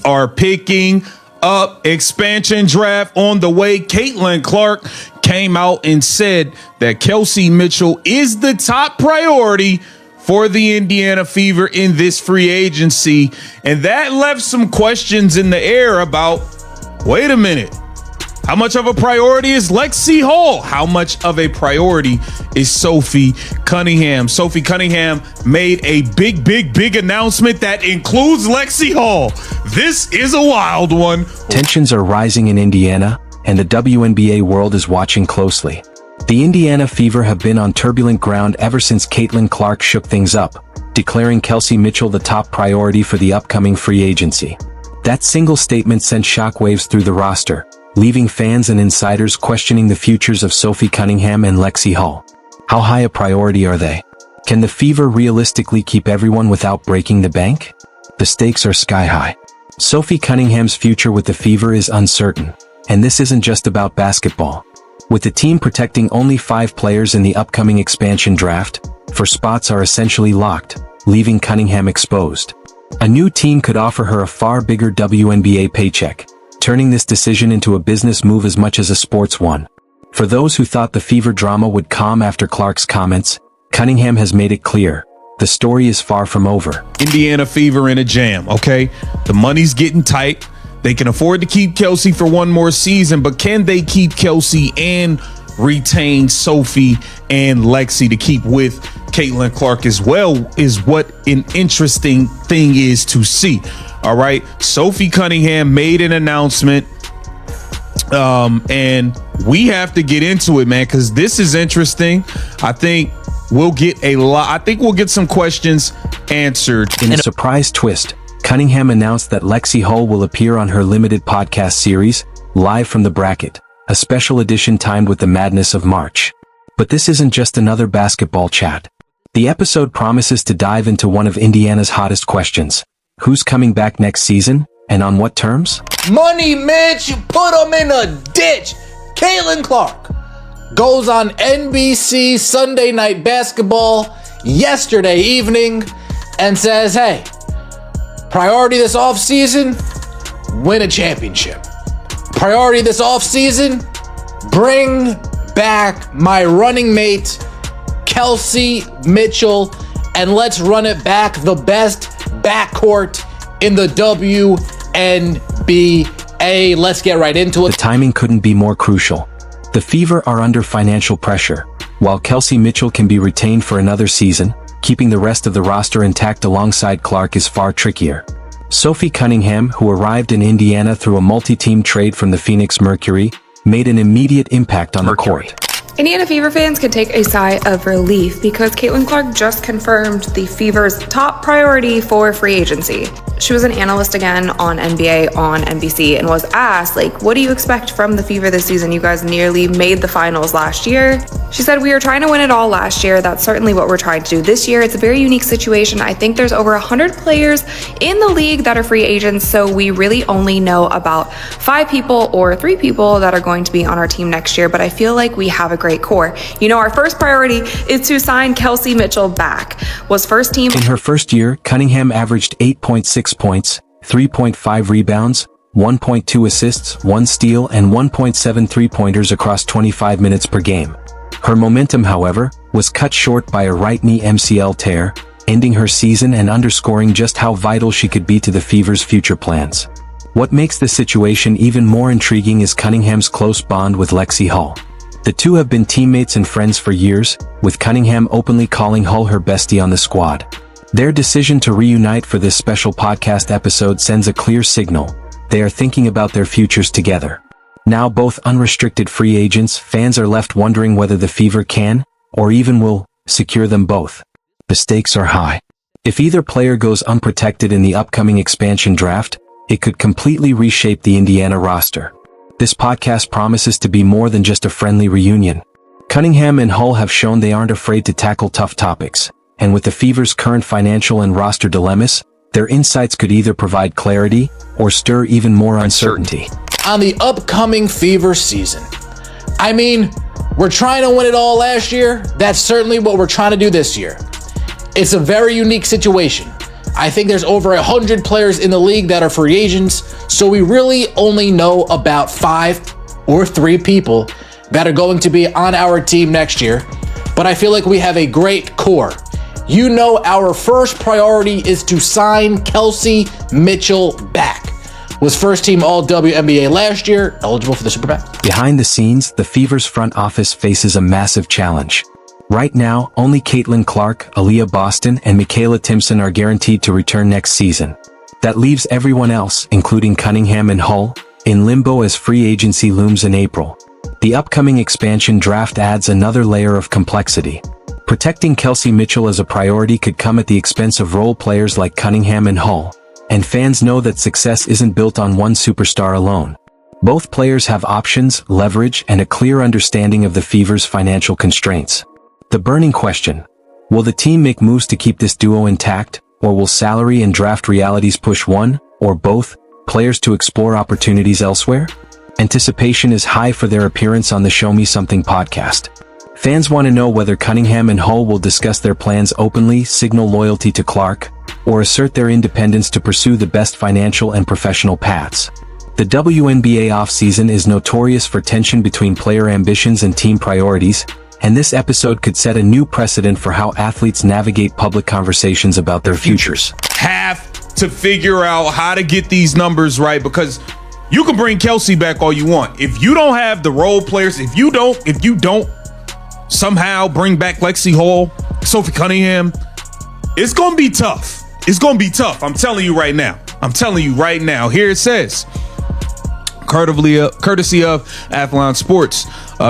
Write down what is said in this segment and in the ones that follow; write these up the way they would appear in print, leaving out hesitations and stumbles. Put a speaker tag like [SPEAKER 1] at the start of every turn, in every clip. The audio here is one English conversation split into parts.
[SPEAKER 1] are picking up expansion draft on the way. Caitlin Clark came out and said that Kelsey Mitchell is the top priority for the Indiana Fever in this free agency. And that left some questions in the air about, wait a minute, how much of a priority is Lexi Hall? How much of a priority is Sophie Cunningham? Sophie Cunningham made a big announcement that includes Lexi Hall. This is a wild one.
[SPEAKER 2] Tensions are rising in Indiana, and the WNBA world is watching closely. The Indiana Fever have been on turbulent ground ever since Caitlin Clark shook things up, declaring Kelsey Mitchell the top priority for the upcoming free agency. That single statement sent shockwaves through the roster, leaving fans and insiders questioning the futures of Sophie Cunningham and Lexi Hall. How high a priority are they? Can the Fever realistically keep everyone without breaking the bank? The stakes are sky high. Sophie Cunningham's future with the Fever is uncertain, and this isn't just about basketball. With the team protecting only 5 players in the upcoming expansion draft, 4 spots are essentially locked, leaving Cunningham exposed. A new team could offer her a far bigger WNBA paycheck, turning this decision into a business move as much as a sports one. For those who thought the Fever drama would calm after Clark's comments, Cunningham has made it clear, the story is far from over.
[SPEAKER 1] Indiana Fever in a jam, okay? The money's getting tight. They can afford to keep Kelsey for one more season, but can they keep Kelsey and retain Sophie and Lexi to keep with Caitlin Clark as well is what an interesting thing is to see. All right. Sophie Cunningham made an announcement. And we have to get into it, man, because this is interesting. I think we'll get some questions answered.
[SPEAKER 2] In a surprise twist, Cunningham announced that Lexi Hall will appear on her limited podcast series, Live from the Bracket, a special edition timed with the madness of March. But this isn't just another basketball chat. The episode promises to dive into one of Indiana's hottest questions. Who's coming back next season, and on what terms?
[SPEAKER 3] Money, Mitch, you put them in a ditch. Caitlin Clark goes on NBC Sunday Night Basketball yesterday evening and says, hey, priority this offseason, win a championship. Priority this offseason, bring back my running mate, Kelsey Mitchell, and let's run it back the best backcourt in the WNBA. Let's get right into it.
[SPEAKER 2] The timing couldn't be more crucial. The Fever are under financial pressure. While Kelsey Mitchell can be retained for another season, keeping the rest of the roster intact alongside Clark is far trickier. Sophie Cunningham, who arrived in Indiana through a multi-team trade from the Phoenix Mercury, made an immediate impact on the court.
[SPEAKER 4] Indiana Fever fans can take a sigh of relief because Caitlin Clark just confirmed the Fever's top priority for free agency. She was an analyst again on NBA on NBC and was asked, what do you expect from the Fever this season? You guys nearly made the finals last year. She said, we were trying to win it all last year. That's certainly what we're trying to do this year. It's a very unique situation. I think there's over 100 players in the league that are free agents, so we really only know about 5 people or 3 people that are going to be on our team next year, but I feel like we have a great core. Our first priority is to sign Kelsey Mitchell back. Was first team.
[SPEAKER 2] In her first year, Cunningham averaged 8.6 points, 3.5 rebounds, 1.2 assists, 1 steal, and 1.7 three-pointers across 25 minutes per game. Her momentum, however, was cut short by a right knee MCL tear, ending her season and underscoring just how vital she could be to the Fever's future plans. What makes this situation even more intriguing is Cunningham's close bond with Lexi Hall. The two have been teammates and friends for years, with Cunningham openly calling Hall her bestie on the squad. Their decision to reunite for this special podcast episode sends a clear signal. They are thinking about their futures together. Now both unrestricted free agents, fans are left wondering whether the Fever can, or even will, secure them both. The stakes are high. If either player goes unprotected in the upcoming expansion draft, it could completely reshape the Indiana roster. This podcast promises to be more than just a friendly reunion. Cunningham and Hull have shown they aren't afraid to tackle tough topics, and with the Fever's current financial and roster dilemmas, their insights could either provide clarity or stir even more uncertainty.
[SPEAKER 3] On the upcoming Fever season, we're trying to win it all last year. That's certainly what we're trying to do this year. It's a very unique situation. I think there's over 100 players in the league that are free agents, so we really only know about 5 or 3 people that are going to be on our team next year. But I feel like we have a great core. You know, our first priority is to sign Kelsey Mitchell back. Was first team All WNBA last year, eligible for the Super PAC.
[SPEAKER 2] Behind the scenes, the Fever's front office faces a massive challenge. Right now, only Caitlin Clark, Aaliyah Boston, and Michaela Timpson are guaranteed to return next season. That leaves everyone else, including Cunningham and Hull, in limbo as free agency looms in April. The upcoming expansion draft adds another layer of complexity. Protecting Kelsey Mitchell as a priority could come at the expense of role players like Cunningham and Hull, and fans know that success isn't built on one superstar alone. Both players have options, leverage, and a clear understanding of the Fever's financial constraints. The burning question: will the team make moves to keep this duo intact, or will salary and draft realities push one, or both, players to explore opportunities elsewhere? Anticipation is high for their appearance on the Show Me Something podcast. Fans want to know whether Cunningham and Hull will discuss their plans openly, signal loyalty to Clark, or assert their independence to pursue the best financial and professional paths. The WNBA offseason is notorious for tension between player ambitions and team priorities, and this episode could set a new precedent for how athletes navigate public conversations about their futures.
[SPEAKER 1] Have to figure out how to get these numbers right, because you can bring Kelsey back all you want. If you don't have the role players, if you don't somehow bring back Lexi Hall, Sophie Cunningham, it's going to be tough. It's going to be tough. I'm telling you right now. Here it says, courtesy of Athlon Sports,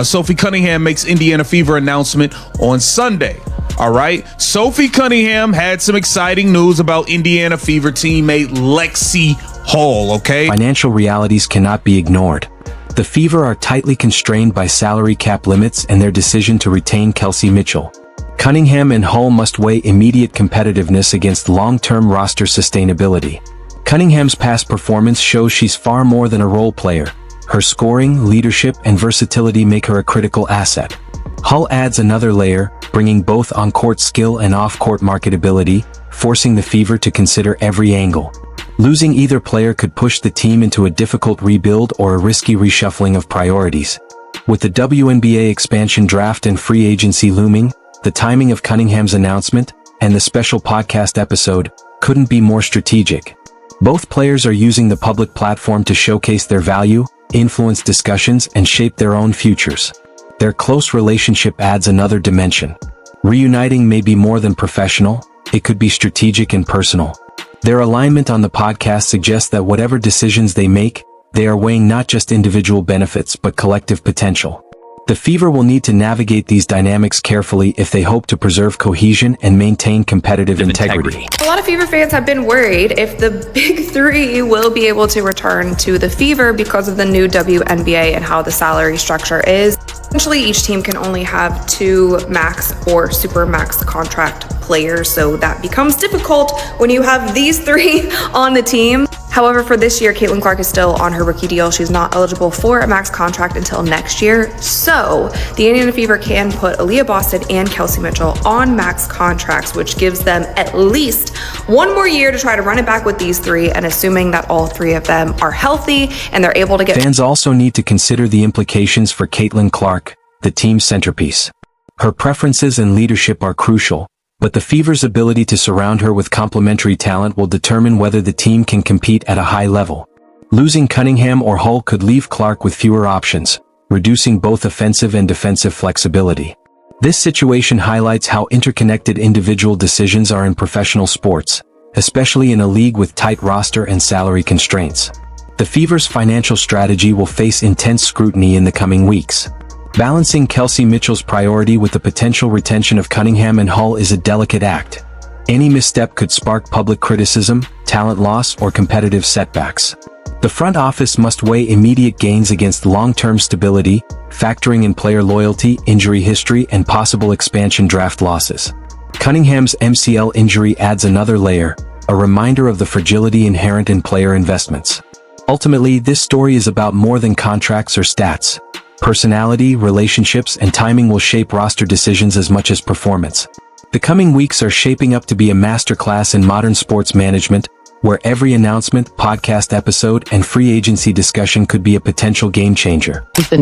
[SPEAKER 1] Sophie Cunningham makes Indiana Fever announcement on Sunday. All right. Sophie Cunningham had some exciting news about Indiana Fever teammate Lexi Hall. Okay.
[SPEAKER 2] Financial realities cannot be ignored. The Fever are tightly constrained by salary cap limits and their decision to retain Kelsey Mitchell. Cunningham and Hull must weigh immediate competitiveness against long-term roster sustainability. Cunningham's past performance shows she's far more than a role player. Her scoring, leadership, and versatility make her a critical asset. Hull adds another layer, bringing both on-court skill and off-court marketability, forcing the Fever to consider every angle. Losing either player could push the team into a difficult rebuild or a risky reshuffling of priorities. With the WNBA expansion draft and free agency looming, the timing of Cunningham's announcement, and the special podcast episode, couldn't be more strategic. Both players are using the public platform to showcase their value, influence discussions, and shape their own futures. Their close relationship adds another dimension. Reuniting may be more than professional, it could be strategic and personal. Their alignment on the podcast suggests that whatever decisions they make, they are weighing not just individual benefits but collective potential. The Fever will need to navigate these dynamics carefully if they hope to preserve cohesion and maintain competitive integrity.
[SPEAKER 4] A lot of Fever fans have been worried if the big three will be able to return to the Fever because of the new WNBA and how the salary structure is. Essentially, each team can only have 2 max or super max contract players, so that becomes difficult when you have these 3 on the team. However, for this year, Caitlin Clark is still on her rookie deal. She's not eligible for a max contract until next year. So the Indiana Fever can put Aaliyah Boston and Kelsey Mitchell on max contracts, which gives them at least 1 more year to try to run it back with these 3. And assuming that all 3 of them are healthy and they're able to get...
[SPEAKER 2] Fans also need to consider the implications for Caitlin Clark, the team's centerpiece. Her preferences and leadership are crucial, but the Fever's ability to surround her with complementary talent will determine whether the team can compete at a high level. Losing Cunningham or Hull could leave Clark with fewer options, reducing both offensive and defensive flexibility. This situation highlights how interconnected individual decisions are in professional sports, especially in a league with tight roster and salary constraints. The Fever's financial strategy will face intense scrutiny in the coming weeks. Balancing Kelsey Mitchell's priority with the potential retention of Cunningham and Hull is a delicate act. Any misstep could spark public criticism, talent loss, or competitive setbacks. The front office must weigh immediate gains against long-term stability, factoring in player loyalty, injury history, and possible expansion draft losses. Cunningham's MCL injury adds another layer, a reminder of the fragility inherent in player investments. Ultimately, this story is about more than contracts or stats. Personality, relationships, and timing will shape roster decisions as much as performance. The coming weeks are shaping up to be a masterclass in modern sports management, where every announcement, podcast episode, and free agency discussion could be a potential game changer.
[SPEAKER 5] The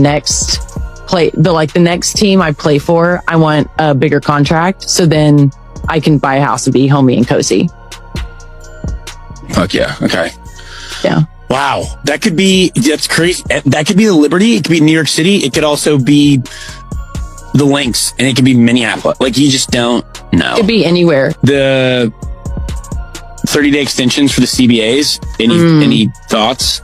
[SPEAKER 5] next team I play for, I want a bigger contract, so then I can buy a house and be homey and cozy.
[SPEAKER 6] Fuck yeah. Okay.
[SPEAKER 5] Yeah.
[SPEAKER 6] Wow. That's crazy. That could be the Liberty. It could be New York City. It could also be the Lynx, and it could be Minneapolis. Like, you just don't know.
[SPEAKER 5] It could be anywhere.
[SPEAKER 6] The 30-day extensions for the CBAs. Any thoughts?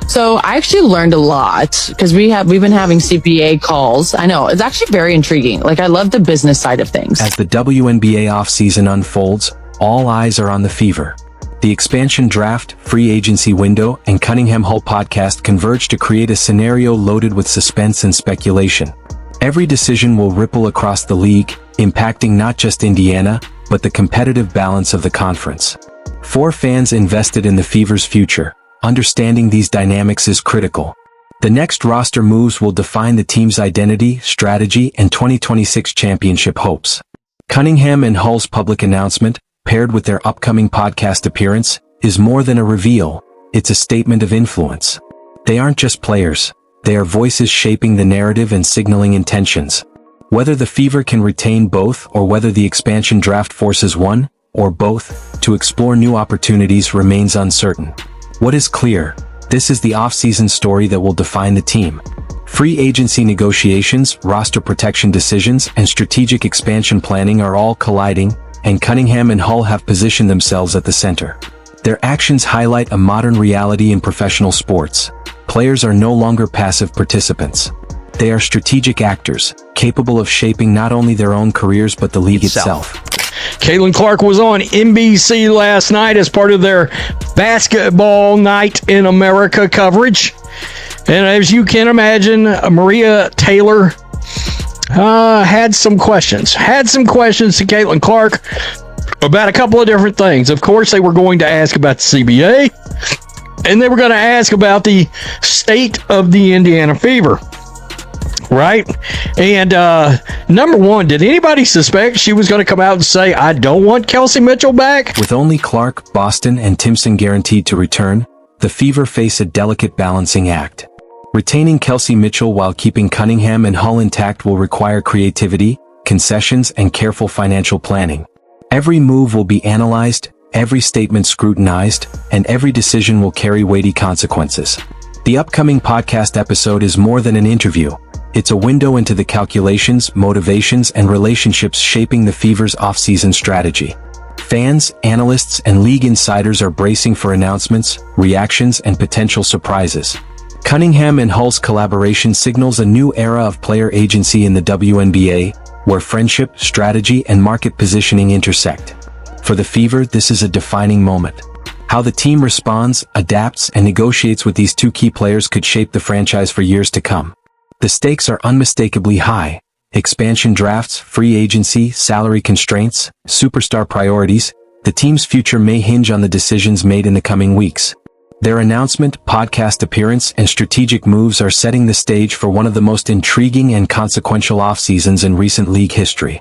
[SPEAKER 5] So I actually learned a lot because we've been having CPA calls. I know it's actually very intriguing. Like, I love the business side of things.
[SPEAKER 2] As the WNBA offseason unfolds, all eyes are on the Fever. The expansion draft, free agency window, and Cunningham Hull podcast converge to create a scenario loaded with suspense and speculation. Every decision will ripple across the league, impacting not just Indiana, but the competitive balance of the conference. For fans invested in the Fever's future, understanding these dynamics is critical. The next roster moves will define the team's identity, strategy, and 2026 championship hopes. Cunningham and Hull's public announcement, paired with their upcoming podcast appearance, is more than a reveal. It's a statement of influence. They aren't just players. They are voices shaping the narrative and signaling intentions. Whether the Fever can retain both or whether the expansion draft forces one, or both, to explore new opportunities remains uncertain. What is clear, this is the off-season story that will define the team. Free agency negotiations, roster protection decisions, and strategic expansion planning are all colliding, and Cunningham and Hull have positioned themselves at the center. Their actions highlight a modern reality in professional sports. Players are no longer passive participants. They are strategic actors, capable of shaping not only their own careers but the league itself.
[SPEAKER 7] Caitlin Clark was on NBC last night as part of their Basketball Night in America coverage. And as you can imagine, Maria Taylor had some questions to Caitlin Clark about a couple of different things. Of course, they were going to ask about the CBA, and they were going to ask about the state of the Indiana Fever. Right? And number one, did anybody suspect she was going to come out and say, I don't want Kelsey Mitchell back?
[SPEAKER 2] With only Clark, Boston, and Timpson guaranteed to return, the Fever face a delicate balancing act. Retaining Kelsey Mitchell while keeping Cunningham and Hull intact will require creativity, concessions, and careful financial planning. Every move will be analyzed, every statement scrutinized, and every decision will carry weighty consequences. The upcoming podcast episode is more than an interview. It's a window into the calculations, motivations, and relationships shaping the Fever's off-season strategy. Fans, analysts, and league insiders are bracing for announcements, reactions, and potential surprises. Cunningham and Hull's collaboration signals a new era of player agency in the WNBA, where friendship, strategy, and market positioning intersect. For the Fever, this is a defining moment. How the team responds, adapts, and negotiates with these two key players could shape the franchise for years to come. The stakes are unmistakably high. Expansion drafts, free agency, salary constraints, superstar priorities. The team's future may hinge on the decisions made in the coming weeks. Their announcement, podcast appearance, and strategic moves are setting the stage for one of the most intriguing and consequential off-seasons in recent league history.